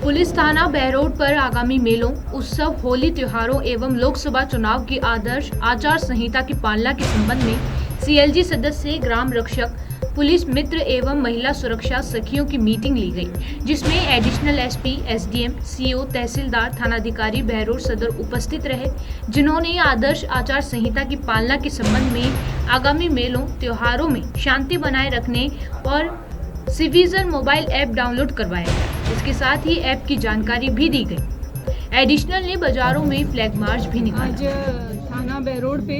Police थाना बहरोड पर आगामी मेलों, उत्सव, होली त्योहारों एवं लोकसभा चुनाव की आदर्श आचार संहिता की पालना के संबंध में सीएलजी सदस्य, ग्राम रक्षक, पुलिस मित्र एवं महिला सुरक्षा सखियों की मीटिंग ली गई, जिसमें एडिशनल एसपी, एसडीएम, सीओ, तहसीलदार, थानाधिकारी बहरोड सदर उपस्थित रहे, जिन्होंने आदर्श आचार संहिता की पालना के संबंध में आगामी मेलों, त्योहारों में शांति बनाए रखने और सिविजन मोबाइल ऐप डाउनलोड करवाया गया। इसके साथ ही ऐप की जानकारी भी दी गई। एडिशनल ने बाजारों में फ्लैग मार्च भी निकाला। आज थाना बहरोड पे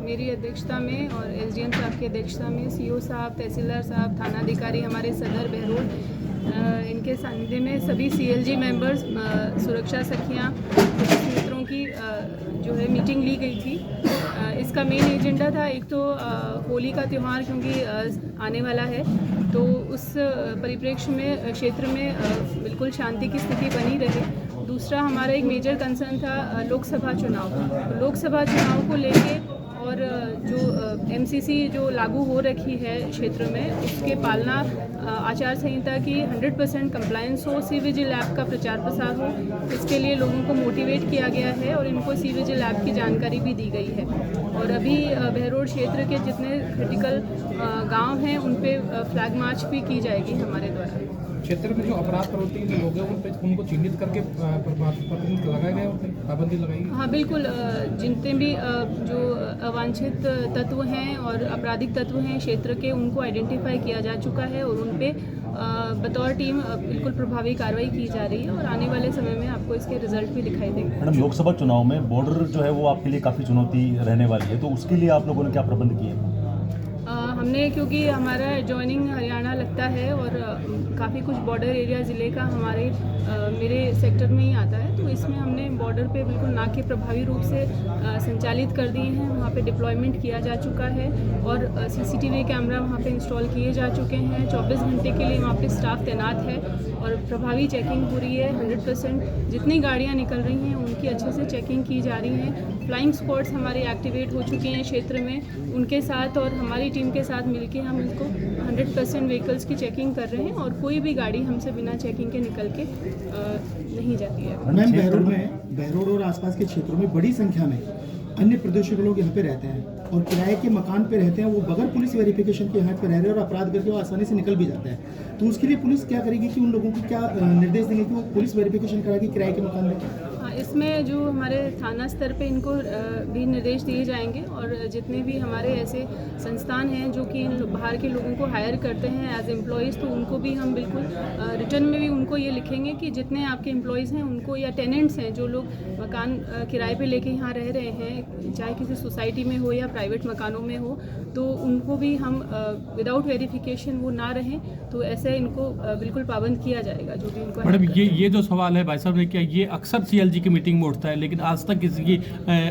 मेरी अध्यक्षता में और एसडीएम साहब की अध्यक्षता में सीओ साहब, तहसीलदार साहब, थानाधिकारी हमारे सदर बहरोड, इनके सानिध्य में सभी सीएलजी मेंबर्स, सुरक्षा सखियाँ, मित्रों की जो है मीटिंग ली गई थी। इसका मेन एजेंडा था, एक तो होली का त्यौहार क्योंकि आने वाला है, तो उस परिप्रेक्ष्य में क्षेत्र में बिल्कुल शांति की स्थिति बनी रहे। दूसरा हमारा एक मेजर कंसर्न था लोकसभा चुनाव। लोकसभा चुनाव को लेके और जो एमसीसी जो लागू हो रखी है क्षेत्र में, उसके पालना आचार संहिता की 100% कंप्लायंस हो, सी विजिल ऐप का प्रचार प्रसार हो, इसके लिए लोगों को मोटिवेट किया गया है और इनको सी विजिल ऐप की जानकारी भी दी गई है। और अभी बहरोड क्षेत्र के जितने क्रिटिकल गांव हैं उन पे फ्लैग मार्च भी की जाएगी हमारे द्वारा। क्षेत्र में जो अपराध प्रवृत्ति जो लोग हैं उन पे उनको चिन्हित करके प्रतिबंध लगाए गए, उन पे पाबंदी लगाई गई। हाँ बिल्कुल, जितने भी जो अवांछित तत्व हैं और आपराधिक तत्व हैं क्षेत्र के, उनको आइडेंटिफाई किया जा चुका है और उन पे बतौर टीम बिल्कुल प्रभावी कार्रवाई की जा रही है और आने वाले समय में आपको इसके रिजल्ट भी दिखाई देंगे। मैडम, लोकसभा चुनाव में बॉर्डर जो है वो आपके लिए काफ़ी चुनौती रहने वाली है, तो उसके लिए आप लोगों ने क्या प्रबंध किए? हमने, क्योंकि हमारा एडजॉइनिंग हरियाणा लगता है और काफ़ी कुछ बॉर्डर एरिया ज़िले का मेरे सेक्टर में ही आता है, तो इसमें हमने बॉर्डर पे बिल्कुल नाके प्रभावी रूप से संचालित कर दिए हैं। वहाँ पे डिप्लॉयमेंट किया जा चुका है और सीसीटीवी कैमरा वहाँ पे इंस्टॉल किए जा चुके हैं। 24 घंटे के लिए वहाँ पे स्टाफ तैनात है और प्रभावी चेकिंग हो रही है। 100% जितनी गाड़ियाँ निकल रही हैं उनकी अच्छे से चेकिंग की जा रही है। फ्लाइंग स्क्वाड्स हमारे एक्टिवेट हो चुके हैं क्षेत्र में, उनके साथ और हमारी टीम के साथ मिलके हम इसको 100% व्हीकल्स की चेकिंग कर रहे हैं और कोई भी गाड़ी हमसे बिना चेकिंग के निकल के नहीं जाती है। मैम, बहरोड और आसपास के क्षेत्रों में बड़ी संख्या में अन्य प्रदेशों के लोग यहाँ पे रहते हैं और किराए के मकान पे रहते हैं। वो बगैर पुलिस वेरिफिकेशन के यहाँ पे रह रहे हैं और अपराध करके वो आसानी से निकल भी जाते हैं। तो उसके लिए पुलिस क्या करेगी कि उन लोगों को क्या निर्देश देंगे कि वो पुलिस वेरिफिकेशन करा के किराए के मकान दें? इसमें जो हमारे थाना स्तर पे इनको भी निर्देश दिए जाएंगे और जितने भी हमारे ऐसे संस्थान हैं जो कि बाहर के लोगों को हायर करते हैं एज एम्प्लॉयज़, तो उनको भी हम बिल्कुल रिटर्न में भी उनको ये लिखेंगे कि जितने आपके एम्प्लॉयज़ हैं उनको, या टेनेंट्स हैं जो लोग मकान किराए पे लेके यहाँ रह रहे हैं, चाहे किसी सोसाइटी में हो या प्राइवेट मकानों में हो, तो उनको भी हम विदाउट वेरिफिकेशन वो ना रहें, तो ऐसे इनको बिल्कुल पाबंद किया जाएगा जो भी इनको। मैडम, ये जो सवाल है भाई साहब ने किया, ये अक्सर सीएलजी की मीटिंग में उठता है, लेकिन आज तक किसी की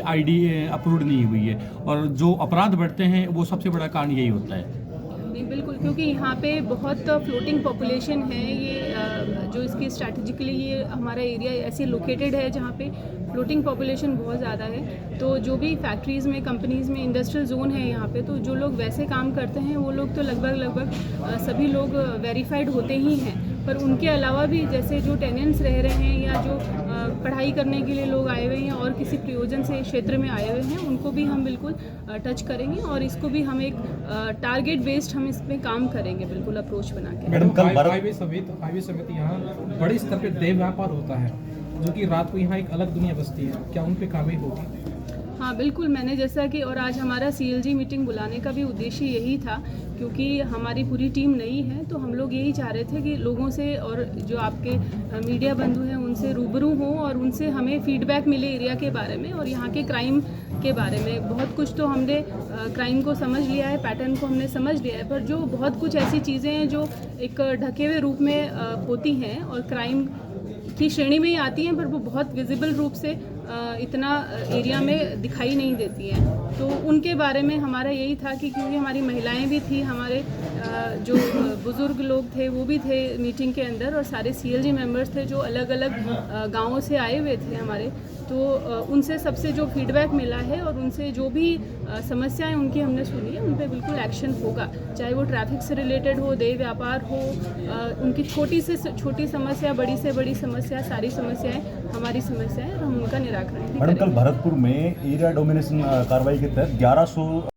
आईडी अप्रूव्ड नहीं हुई है और जो अपराध बढ़ते हैं वो सबसे बड़ा कारण यही होता है। बिल्कुल, क्योंकि यहाँ पे बहुत फ्लोटिंग पॉपुलेशन है। ये जो इसकी स्ट्रैटेजिकली ये हमारा एरिया ऐसे लोकेटेड है जहाँ पे फ्लोटिंग पॉपुलेशन बहुत ज़्यादा है। तो जो भी फैक्ट्रीज़ में, कंपनीज़ में, इंडस्ट्रियल जोन है यहाँ पे, तो जो लोग वैसे काम करते हैं वो लोग तो लगभग सभी लोग वेरीफाइड होते ही हैं। पर उनके अलावा भी जैसे जो टेनेंट्स रह रहे हैं या जो पढ़ाई करने के लिए लोग आए हुए हैं और किसी प्रयोजन से क्षेत्र में आए हुए हैं, उनको भी हम बिल्कुल टच करेंगे और इसको भी हम एक टारगेट बेस्ड हम इसमें काम करेंगे, बिल्कुल अप्रोच बना के। मैडम, कल हाईवे समिति यहाँ बड़े स्तर पे देह व्यापार होता है, जो कि रात को यहाँ एक अलग दुनिया बसती है, क्या उन पे कार्रवाई होगी? हाँ बिल्कुल, मैंने जैसा कि, और आज हमारा सीएलजी मीटिंग बुलाने का भी उद्देश्य यही था, क्योंकि हमारी पूरी टीम नई है, तो हम लोग यही चाह रहे थे कि लोगों से और जो आपके मीडिया बंधु हैं उनसे रूबरू हों और उनसे हमें फीडबैक मिले एरिया के बारे में और यहाँ के क्राइम के बारे में। बहुत कुछ तो हमने क्राइम को समझ लिया है, पैटर्न को हमने समझ लिया है, पर जो बहुत कुछ ऐसी चीज़ें हैं जो एक ढके हुए रूप में होती हैं और क्राइम की श्रेणी में ही आती हैं, पर वो बहुत विजिबल रूप से इतना एरिया में दिखाई नहीं देती हैं। तो उनके बारे में हमारा यही था कि क्योंकि हमारी महिलाएं भी थी, हमारे जो बुज़ुर्ग लोग थे वो भी थे मीटिंग के अंदर, और सारे सीएलजी मेंबर्स थे जो अलग अलग गांवों से आए हुए थे हमारे। तो उनसे सबसे जो फीडबैक मिला है और उनसे जो भी समस्याएं उनकी हमने सुनी है, उन पे बिल्कुल एक्शन होगा, चाहे वो ट्रैफिक से रिलेटेड हो, देह व्यापार हो, उनकी छोटी से छोटी समस्या, बड़ी से बड़ी समस्या, सारी समस्याएं हमारी समस्याएं, और हम उनका निराकरण भी मैडम, करेंगे। कल भरतपुर में एरिया डोमिनेशन कार्रवाई के तहत 1100